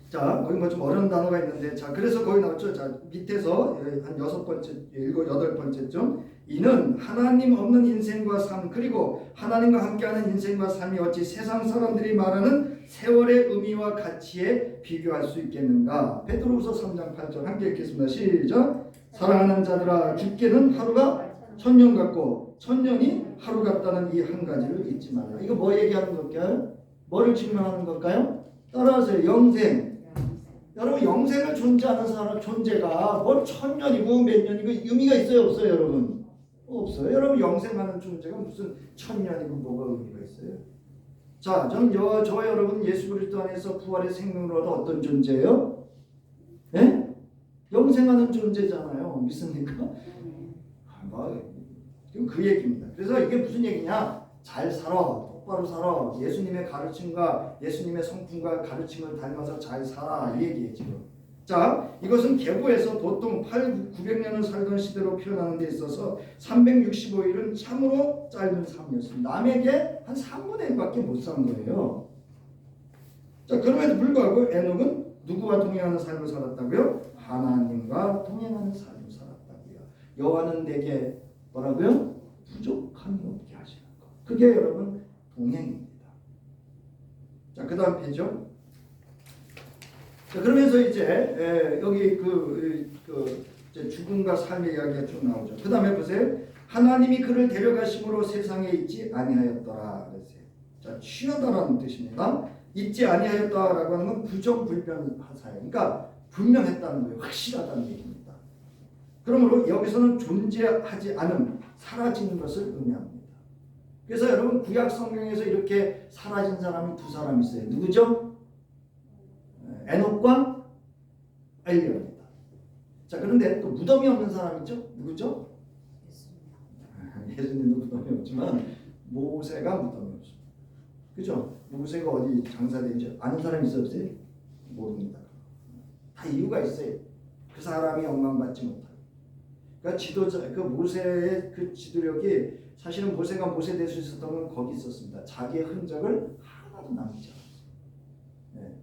자, 거기 뭐 좀 어려운 단어가 있는데, 자, 그래서 거기 나왔죠. 자, 밑에서 한 6번째, 7, 8번째쯤 이는 하나님 없는 인생과 삶 그리고 하나님과 함께하는 인생과 삶이 어찌 세상 사람들이 말하는 세월의 의미와 가치에 비교할 수 있겠는가. 베드로후서 3장 8절 함께 읽겠습니다. 시작. 사랑하는 자들아 죽게는 하루가 1000년 같고 1000년이 하루 같다는 이 한 가지를 잊지 말라. 이거 뭐 얘기하는 걸까요? 뭐를 증명하는 걸까요? 따라하세요. 영생. 여러분 영생을 존재하는 사람 존재가 뭘 1000년이고 몇 년이고 의미가 있어요 없어요 여러분? 없어요. 여러분 영생하는 존재가 무슨 1000년이고 뭐가 의미가 있어요? 자, 저는 저와 여러분 예수 그리스도 안에서 부활의 생명을 얻어 어떤 존재예요? 예? 영생하는 존재잖아요. 믿습니까? 그 얘기입니다. 그래서 이게 무슨 얘기냐? 잘 살아, 똑바로 살아. 예수님의 가르침과 예수님의 성품과 가르침을 닮아서 잘 살아. 이 얘기예요 지금. 자, 이것은 계보에서 보통 900년을 살던 시대로 표현하는 데 있어서 365일은 참으로 짧은 삶이었습니다. 남에게 한 3분의 1밖에 못 산 거예요. 자, 그럼에도 불구하고 에녹은 누구와 동행하는 삶을 살았다고요? 하나님과 동행하는 삶을 살았다고요. 여호와는 내게 뭐라고요? 부족함이 없게 하시는 것. 그게 여러분 동행입니다. 자, 그 다음 페이지요. 자, 그러면서 이제 여기 이제 죽음과 삶의 이야기가 쭉 나오죠. 그 다음에 보세요. 하나님이 그를 데려가심으로 세상에 있지 아니하였더라 그랬어요. 자, 취하다라는 뜻입니다. 있지 아니하였다라고 하는 건 부정불변하사예요. 그러니까 분명했다는 거예요. 확실하다는 얘기입니다. 그러므로 여기서는 존재하지 않음, 사라지는 것을 의미합니다. 그래서 여러분 구약 성경에서 이렇게 사라진 사람이 두 사람 있어요. 누구죠? 에녹과 엘리야입니다. 자, 그런데 또 무덤이 없는 사람 있죠? 누구죠? 예수님도 무덤이 없지만 모세가 무덤이 없습니다. 그죠? 모세가 어디 장사된지 아는 사람 있어요? 없어요? 모릅니다. 다 이유가 있어요. 그 사람이 영광받지 못하고. 그러니까 지도자, 그 모세의 그 지도력이 사실은 모세가 모세 될 수 있었던 건 거기 있었습니다. 자기의 흔적을 하나도 남기지 않았어요. 네.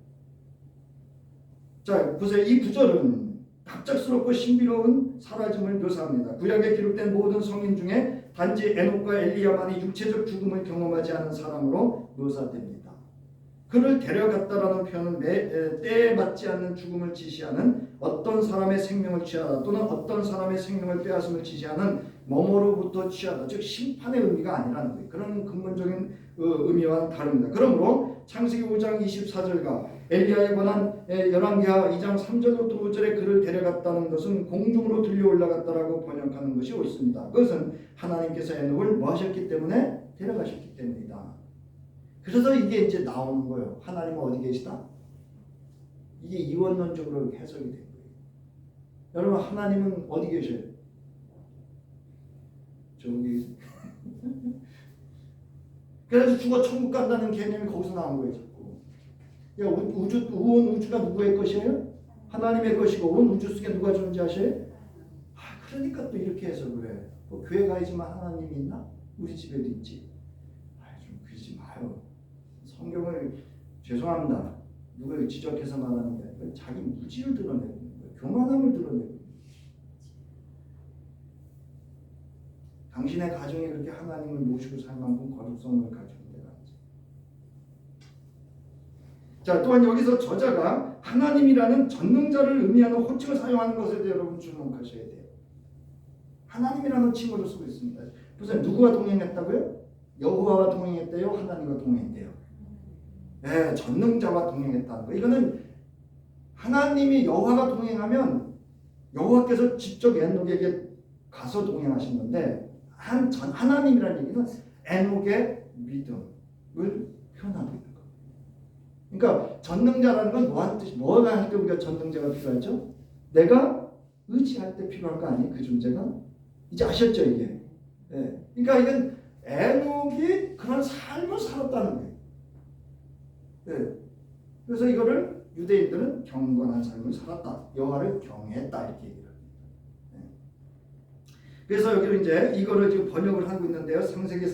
자, 보세요. 이 구절은 갑작스럽고 신비로운 사라짐을 묘사합니다. 구약에 기록된 모든 성인 중에 단지 에녹과 엘리야만이 육체적 죽음을 경험하지 않은 사람으로 묘사됩니다. 그를 데려갔다라는 표현은 때에 맞지 않는 죽음을 지시하는 어떤 사람의 생명을 취하다 또는 어떤 사람의 생명을 빼앗음을 지시하는 뭐뭐로부터 취하다, 즉 심판의 의미가 아니라는 거예요. 그런 근본적인 의미와는 다릅니다. 그러므로 창세기 5장 24절과 엘리야에 관한 열왕기하 2장 3절부터 5절에 그를 데려갔다는 것은 공중으로 들려 올라갔다라고 번역하는 것이 옳습니다. 그것은 하나님께서 에녹을 뭐 하셨기 때문에? 데려가셨기 때문이다. 그래서 이게 이제 나오는 거예요. 하나님은 어디 계시다? 이게 이원론적으로 해석이 된 거예요. 여러분 하나님은 어디 계셔요? 저기 그래서 죽어 천국 간다는 개념이 거기서 나온 거예요. 자꾸. 야, 온 우주가 누구의 것이에요? 하나님의 것이고 온 우주 속에 누가 존재하셔요? 그러니까 또 이렇게 해석을 해. 뭐 교회 가야지만 하나님이 있나? 우리 집에도 있지. 좀 그러지 마요. 성경을 죄송합니다. 누가 지적해서 말하는 게 아니라 자기 무지를 드러내고 있는 거예요. 교만함을 드러내고 있는 거예요. 당신의 가정이 그렇게 하나님을 모시고 살 만큼 거룩성을 가지고 데가 아니죠. 자, 또한 여기서 저자가 하나님이라는 전능자를 의미하는 호칭을 사용하는 것에 대해 여러분 주목하셔야 돼요. 하나님이라는 칭호를 쓰고 있습니다. 보세요. 누구와 동행했다고요? 여호와와 동행했대요? 하나님과 동행했대요? 네, 전능자와 동행했다는 거. 이거는 하나님이 여호와가 동행하면 여호와께서 직접 에녹에게 가서 동행하신 건데 하나님이라는 얘기는 에녹의 믿음을 표현하고 있는 거예요. 그러니까 전능자라는 건 뭐한 뜻이 뭐가 하니까 우리가 전능자가 필요하죠? 내가 의지할 때 필요한 거 아니에요? 그 존재가 이제 아셨죠 이게? 예. 그러니까 이건 에녹이 그런 삶을 살았다는 거예요. 예. 그래서 이거를 유대인들은 경건한 삶을 살았다. 여호와를 경외했다 이렇게 얘기를 합니다. 예. 그래서 여기로 이제 이거를 지금 번역을 하고 있는데요. 창세기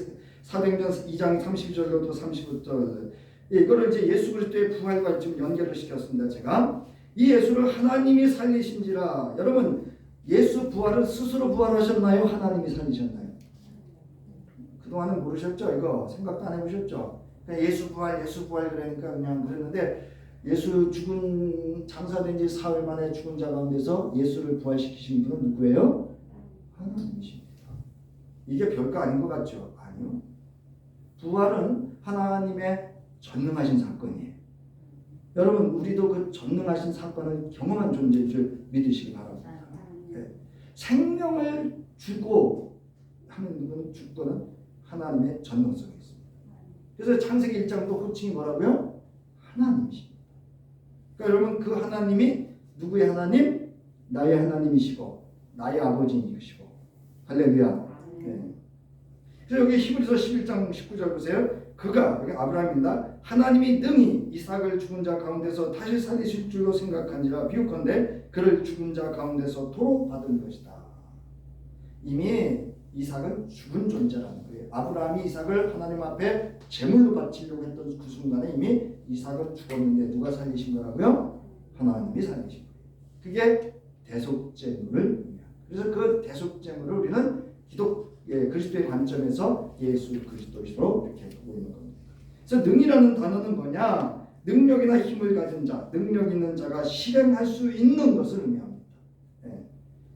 사도행전 2장 32절로도 35절 이거를 이제 예수 그리스도의 부활과 지금 연결을 시켰습니다. 제가 이 예수를 하나님이 살리신지라. 여러분 예수 부활은 스스로 부활하셨나요? 하나님이 살리셨나요? 그동안은 모르셨죠? 이거 생각도 안 해보셨죠? 그냥 예수 부활 그러니까 그냥 그랬는데 예수 죽은 장사된 지 사흘 만에 죽은 자 가운데서 예수를 부활시키신 분은 누구예요? 하나님이십니다. 이게 별거 아닌 것 같죠? 아니요. 부활은 하나님의 전능하신 사건이에요. 여러분 우리도 그 전능하신 사건을 경험한 존재인 줄 믿으시기 바랍니다. 네. 생명을 주고 하는 누구는 주권은 하나님의 전능성이 있습니다. 그래서 창세기 1장도 호칭이 뭐라고요? 하나님이십니다. 그러니까 여러분 그 하나님이 누구의 하나님? 나의 하나님이시고 나의 아버지이시고 할렐루야. 네. 그래서 여기 히브리서 11장 19절 보세요. 그가 여기 아브라함입니다. 하나님이 능히 이삭을 죽은 자 가운데서 다시 살리실 줄로 생각한지라 비유컨대 그를 죽은 자 가운데서 도로 받은 것이다. 이미 이삭은 죽은 존재라는 거예요. 아브라함이 이삭을 하나님 앞에 제물로 바치려고 했던 그 순간에 이미 이삭은 죽었는데 누가 살리신 거라고요? 하나님이 살리신 거예요. 그게 대속제물을 의미합니다. 그래서 그 대속제물을 우리는 그리스도의 관점에서 예수 그리스도시로 이렇게 보고 있는 겁니다. 그래서 능이라는 단어는 뭐냐? 능력이나 힘을 가진 자, 능력 있는 자가 실행할 수 있는 것을 의미합니다. 네.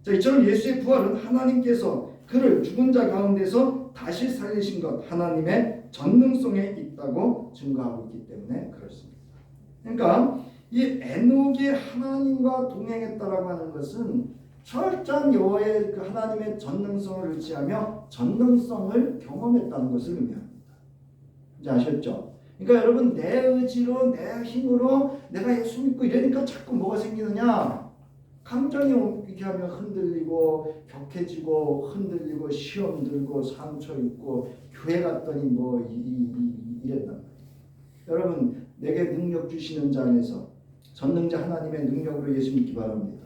자, 이처럼 예수의 부활은 하나님께서 그를 죽은 자 가운데서 다시 살리신 것, 하나님의 전능성에 있다고 증거하고 있기 때문에 그렇습니다. 그러니까 이 에녹이 하나님과 동행했다라고 하는 것은 철저한 여호와의 그 하나님의 전능성을 의지하며 전능성을 경험했다는 것을 의미합니다. 이제 아셨죠? 그러니까 여러분 내 의지로 내 힘으로 내가 예수 믿고 이러니까 자꾸 뭐가 생기느냐? 감정이 이렇게 하면 흔들리고 격해지고 흔들리고 시험 들고 상처 입고 교회 갔더니 뭐 이랬단 말이에요. 여러분 내게 능력 주시는 자 안에서 전능자 하나님의 능력으로 예수 믿기 바랍니다.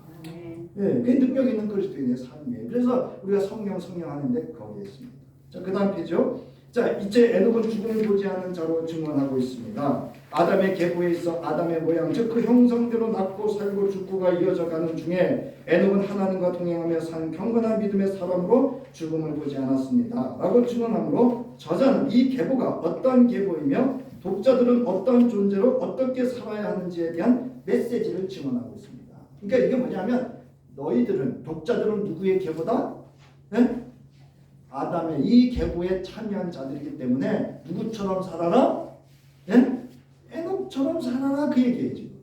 예, 그 능력 있는 그리스도인의 삶이에요. 그래서 우리가 성령 하는데 거기에 있습니다. 자, 그 다음 페이지요. 자, 이제 에녹은 죽음을 보지 않은 자로 증언하고 있습니다. 아담의 계보에 있어 아담의 모양, 즉 그 형성대로 낳고 살고 죽고가 이어져 가는 중에 에녹은 하나님과 동행하며 산 경건한 믿음의 사람으로 죽음을 보지 않았습니다. 라고 증언하므로 저자는 이 계보가 어떤 계보이며 독자들은 어떤 존재로 어떻게 살아야 하는지에 대한 메시지를 증언하고 있습니다. 그러니까 이게 뭐냐면 너희들은 독자들은 누구의 계보다? 네? 아담의 이 계보에 참여한 자들이기 때문에 누구처럼 살아라? 네? 에녹처럼 살아라 그 얘기예요 지금.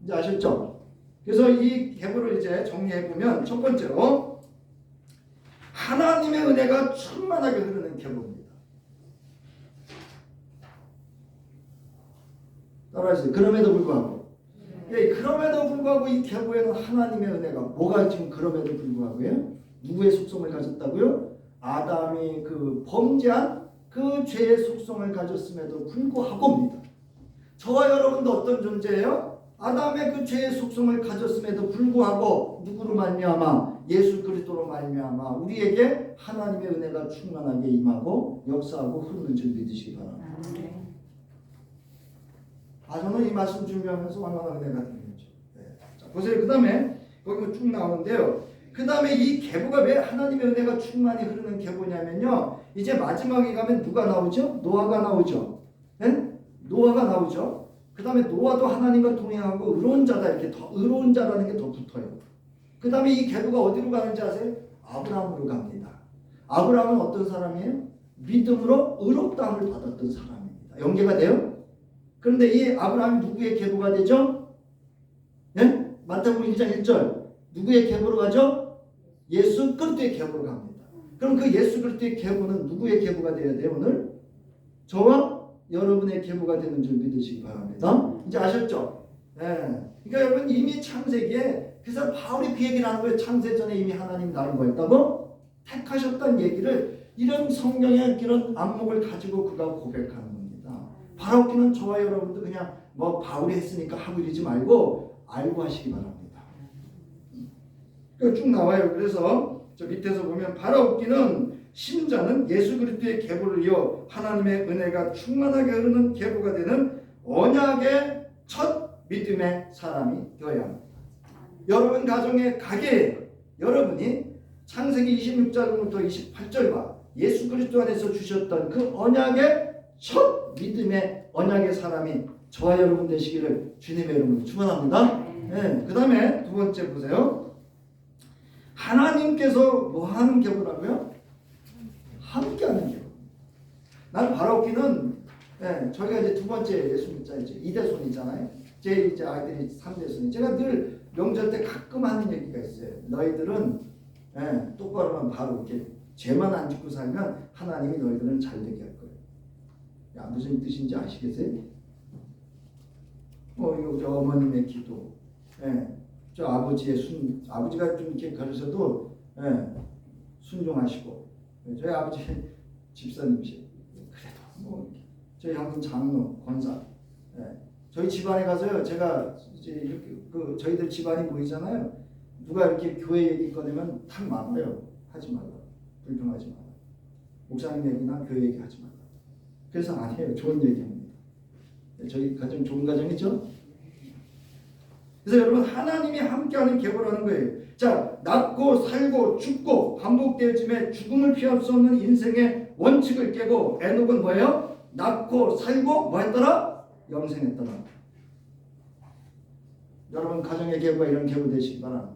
이제 아셨죠? 그래서 이 계보를 이제 정리해 보면 첫 번째로 하나님의 은혜가 충만하게 흐르는 계보입니다. 따라하세요. 그럼에도 불구하고. 예, 그럼에도 불구하고 이 계보에는 하나님의 은혜가 뭐가 지금 그럼에도 불구하고요? 누구의 속성을 가졌다고요? 아담이 그 범죄한 그 죄의 속성을 가졌음에도 불구하고입니다. 저와 여러분도 어떤 존재예요? 아담의 그 죄의 속성을 가졌음에도 불구하고 누구로 말미암아? 예수 그리스도로 말미암아 우리에게 하나님의 은혜가 충만하게 임하고 역사하고 흐르는 줄 믿으시기 바랍니다. 저는 이 말씀 준비하면서 얼마나 은혜가 되는지. 네. 자, 보세요. 그 다음에 거기 쭉 나오는데요. 그 다음에 이 계보가 왜 하나님의 은혜가 충만히 흐르는 계보냐면요. 이제 마지막에 가면 누가 나오죠? 노아가 나오죠. 네? 노아가 나오죠. 그 다음에 노아도 하나님과 동행하고 의로운 자다 이렇게 더 의로운 자라는 게 더 붙어요. 그 다음에 이 계보가 어디로 가는지 아세요? 아브라함으로 갑니다. 아브라함은 어떤 사람이에요? 믿음으로 의롭다함을 받았던 사람입니다. 연계가 돼요? 그런데 이 아브라함이 누구의 계보가 되죠? 네? 마태복음 1장 1절 누구의 계보로 가죠? 예수 그리스도의 계보로 갑니다. 그럼 그 예수 그리스도의 계보는 누구의 계보가 되어야 돼요? 오늘 저와 여러분의 계보가 되는 줄 믿으시기 바랍니다. 이제 아셨죠? 예. 그러니까 여러분 이미 창세기에 그래서 바울이 그 얘기를 하는 거예요. 창세 전에 이미 하나님이 나를 뭐 했다고? 택하셨다는 얘기를 이런 성경의 이런 안목을 가지고 그가 고백하는 겁니다. 바라옵기는 저와 여러분도 그냥 뭐 바울이 했으니까 하고 이러지 말고 알고 하시기 바랍니다. 쭉 나와요. 그래서 저 밑에서 보면 바라옵기는 신자는 예수 그리스도의 계보를 이어 하나님의 은혜가 충만하게 흐르는 계보가 되는 언약의 첫 믿음의 사람이 되어야 합니다. 여러분 가정에 가게 여러분이 창세기 26절부터 28절과 예수 그리스도 안에서 주셨던 그 언약의 첫 믿음의 언약의 사람이 저와 여러분 되시기를 주님의 이름으로 축원합니다. 네. 그 다음에 두 번째 보세요. 하나님께서 뭐 하는 계보라고요? 함께하는 계보. 나는 바라옵기는 저희가 이제 두 번째 예수 믿자 이제 이대손이잖아요. 제 이제 아이들이 3대손이. 제가 늘 명절 때 가끔 하는 얘기가 있어요. 너희들은 똑바로만 바로 이렇게 죄만 안 짓고 살면 하나님이 너희들은 잘 되게 할 거예요. 야, 무슨 뜻인지 아시겠어요? 이거 저 어머님의 기도, 저 아버지의 아버지가 좀 이렇게 가르쳐도 순종하시고, 저희 아버지 집사님이시. 그래도 뭐 저희 형님 장로, 권사, 저희 집안에 가서요. 제가 이제 이렇게 저희들 집안이 모이잖아요. 누가 이렇게 교회 얘기 꺼내면 탁 막아요. 하지 말라. 불평하지 말라. 목사님 얘기나 교회 얘기 하지 말라. 그래서 안 해요. 좋은 얘기입니다. 저희 가정 좋은 가정이죠? 그래서 여러분 하나님이 함께하는 계보라는 거예요. 자, 낳고 살고 죽고 반복되어짐에 죽음을 피할 수 없는 인생의 원칙을 깨고 에녹은 뭐예요? 낳고 살고 뭐 했더라? 영생했더라. 여러분 가정의 계보가 이런 계보 되시기 바랍니다.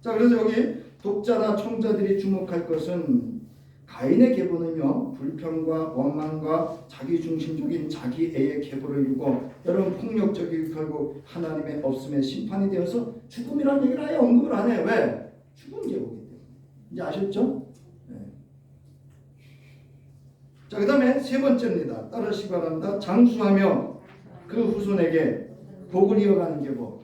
자, 그래서 여기 독자나 청자들이 주목할 것은 가인의 계보는요, 불평과 원망과 자기중심적인 자기애의 계보를 이루고 여러분 폭력적이고 결국 하나님의 없음의 심판이 되어서 죽음이라는 얘기를 아예 언급을 안 해요. 왜? 죽음 계보기 때문에. 이제 아셨죠? 자, 그 다음에 세 번째입니다. 따르시기 바랍니다. 장수하며 그 후손에게 복을 이어가는 계보.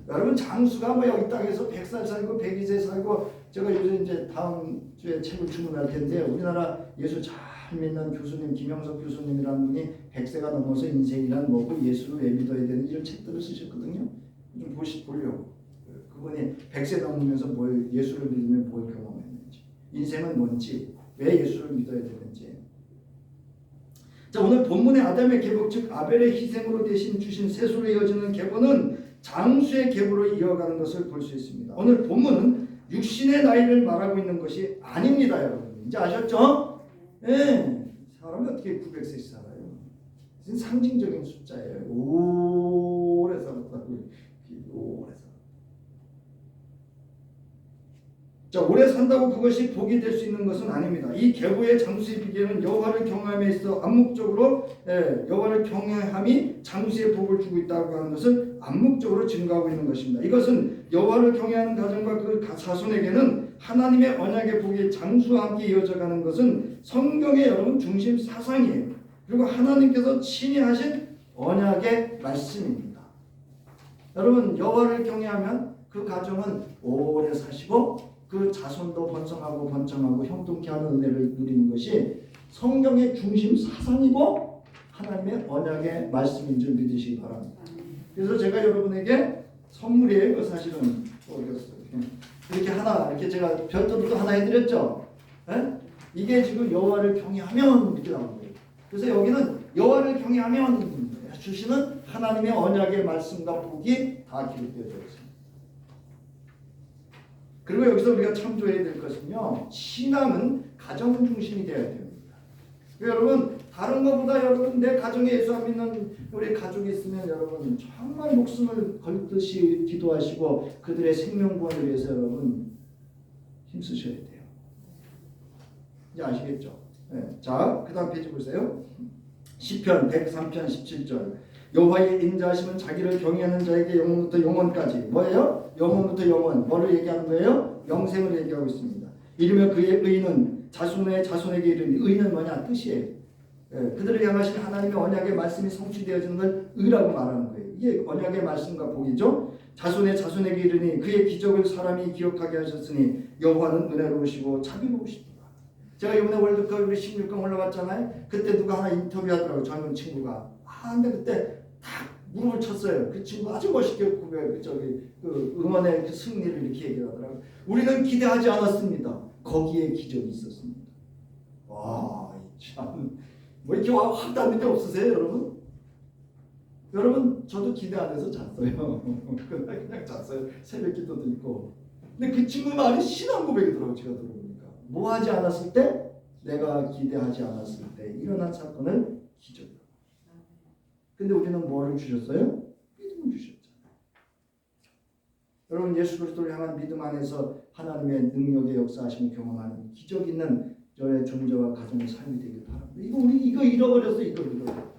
여러분 장수가 뭐 여기 땅에서 100살 살고 102세 살고 제가 요새 이제 다음 주에 책을 주문할 텐데 우리나라 예수 잘 믿는 교수님 김영석 교수님이라는 분이 100세가 넘어서 인생이란 뭐고 예수를 왜 믿어야 되는 이런 책들을 쓰셨거든요. 좀 보려고. 그분이 100세 넘으면서 뭘 예수를 믿으면 뭘 경험했는지 인생은 뭔지 왜 예수를 믿어야 되는지. 자, 오늘 본문의 아담의 계보 즉 아벨의 희생으로 대신 주신 세수로 이어지는 계보는 장수의 계보로 이어가는 것을 볼 수 있습니다. 오늘 본문은 육신의 나이를 말하고 있는 것이 아닙니다, 여러분. 이제 아셨죠? 사람이 어떻게 900세 살아요? 상징적인 숫자예요. 오래 살았다고. 오래 살았다. 자, 오래 산다고 그것이 복이 될 수 있는 것은 아닙니다. 이 계보의 장수의 비결은 여호와를 경외함에 있어 암묵적으로 여호와를 경외함이 장수의 복을 주고 있다고 하는 것을 암묵적으로 증거하고 있는 것입니다. 이것은 여호와를 경외하는 가정과 그 자손에게는 하나님의 언약의 복이 장수와 함께 이어져가는 것은 성경의 여러분 중심 사상이에요. 그리고 하나님께서 친히 하신 언약의 말씀입니다. 여러분 여호와를 경외하면 그 가정은 오래 사시고 그 자손도 번성하고 번창하고 형통케 하는 은혜를 누리는 것이 성경의 중심 사상이고 하나님의 언약의 말씀인 줄 믿으시기 바랍니다. 그래서 제가 여러분에게 선물이에요. 사실은 이렇게 하나 이렇게 제가 별도로 하나 해드렸죠. 이게 지금 여호와를 경외하면 이렇게 나온 거예요. 그래서 여기는 여호와를 경외하면 주시는 하나님의 언약의 말씀과 복이 다 기록되어 있습니다. 그리고 여기서 우리가 참조해야 될 것은요, 신앙은 가정 중심이 되어야 됩니다. 여러분 다른 것보다 여러분 내 가정에 예수 안 믿는 우리 가족이 있으면 여러분 정말 목숨을 걸듯이 기도하시고 그들의 생명 구원을 위해서 여러분 힘쓰셔야 돼요. 이제 아시겠죠? 자, 그 다음 페이지 보세요. 시편 103편 17절. 여호와의 인자하심은 자기를 경외하는 자에게 영원부터 영원까지 뭐예요? 영원부터 영원. 뭐를 얘기하는 거예요? 영생을 얘기하고 있습니다. 이르면 그의 의는 자손의 자손에게 이르니 의는 뭐냐? 뜻이에요. 예, 그들을 향하신 하나님의 언약의 말씀이 성취되어지는 걸 의라고 말하는 거예요. 이게 언약의 말씀과 복이죠. 자손의 자손에게 이르니 그의 기적을 사람이 기억하게 하셨으니 여호와는 은혜로우시고 자비로우십니다. 제가 이번에 월드컵 우리 16강 올라갔잖아요. 그때 누가 하나 인터뷰하더라고. 젊은 친구가. 근데 그때 딱 무릎을 쳤어요. 그 친구가 아주 멋있게 그 응원의 그 승리를 이렇게 얘기하더라고요. 우리는 기대하지 않았습니다. 거기에 기적이 있었습니다. 와, 참. 뭐 이렇게 확 닿는 게 없으세요, 여러분? 여러분, 저도 기대 안 해서 잤어요. 그냥 잤어요. 새벽 기도도 있고. 근데 그 친구 말이 신앙 고백이더라고요, 제가 들어보니까. 뭐 하지 않았을 때? 내가 기대하지 않았을 때 일어난 사건을 기적이라고. 근데 우리는 뭐를 주셨어요? 믿음을 주셨잖아요. 여러분, 예수 그리스도를 향한 믿음 안에서 하나님의 능력의 역사하심을 경험하는 기적 있는 저의 존재와 가정의 삶이 되길 바랍니다. 이거 잃어버렸어. 이거 잃어버렸다.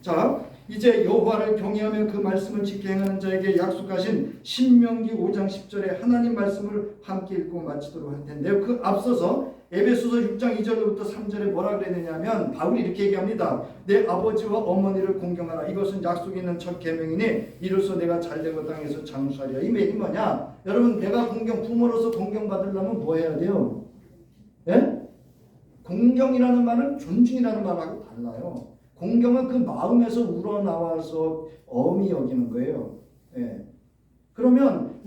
자, 이제 여호와를 경외하며 그 말씀을 지켜 행하는 자에게 약속하신 신명기 5장 10절에 하나님 말씀을 함께 읽고 마치도록 할 텐데요. 그 앞서서 에베소서 6장 2절부터 3절에 뭐라 그랬느냐면 바울이 이렇게 얘기합니다. 내 아버지와 어머니를 공경하라. 이것은 약속 있는 첫 계명이니 이로써 내가 잘되고 땅에서 장수하리라. 이 말이 뭐냐? 여러분, 내가 부모로서 공경받으려면 뭐 해야 돼요? 예? 공경이라는 말은 존중이라는 말하고 달라요. 공경은 그 마음에서 우러나와서 엄히 여기는 거예요. 예. 그러면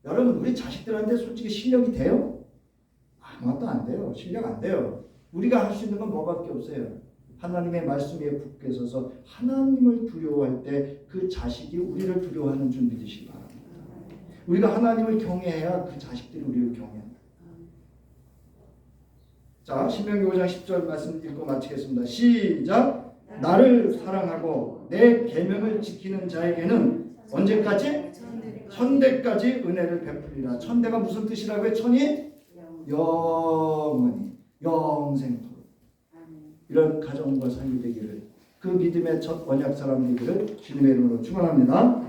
여러분 우리 자식들한테 솔직히 실력이 돼요? 아무것도 안 돼요. 실력 안 돼요. 우리가 할 수 있는 건 뭐밖에 없어요. 하나님의 말씀에 굳게 서서 하나님을 두려워할 때 그 자식이 우리를 두려워하는 줄 믿으시기 바랍니다. 우리가 하나님을 경외해야 그 자식들이 우리를 경외합니다. 자, 신명기 5장 10절 말씀 읽고 마치겠습니다. 시작. 나를 사랑하고 내 계명을 지키는 자에게는 언제까지? 천대까지 은혜를 베풀리라. 천대가 무슨 뜻이라고요? 천이? 영원히 영생토록. 이런 가정과 삶이 되기를, 그 믿음의 첫 언약 사람 되기를 주님의 이름으로 축원합니다.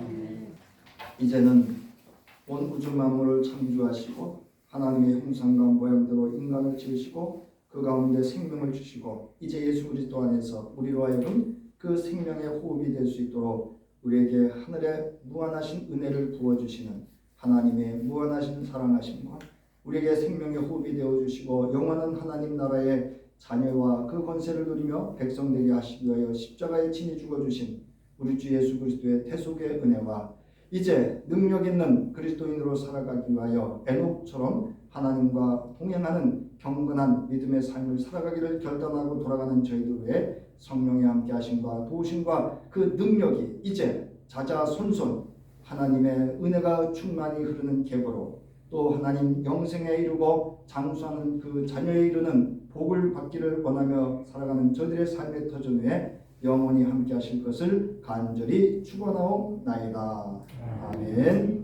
이제는 온 우주 만물을 창조하시고 하나님의 형상과 모양대로 인간을 지으시고 그 가운데 생명을 주시고 이제 예수 그리스도 안에서 우리로 하여금 그 생명의 호흡이 될 수 있도록 우리에게 하늘의 무한하신 은혜를 부어주시는 하나님의 무한하신 사랑하심과 우리에게 생명의 호흡이 되어주시고 영원한 하나님 나라의 자녀와 그 권세를 누리며 백성 되게 하시기 위하여 십자가에 친히 죽어주신 우리 주 예수 그리스도의 대속의 은혜와 이제 능력 있는 그리스도인으로 살아가기 위하여 에녹처럼 하나님과 동행하는 경건한 믿음의 삶을 살아가기를 결단하고 돌아가는 저희들 위해 성령의 함께 하심과 도우심과 그 능력이 이제 자자손손 하나님의 은혜가 충만히 흐르는 계보로 또 하나님 영생에 이르고 장수하는 그 자녀에 이르는 복을 받기를 원하며 살아가는 저들의 삶의 터전 위에 영원히 함께 하실 것을 간절히 축원하옵나이다. 아멘.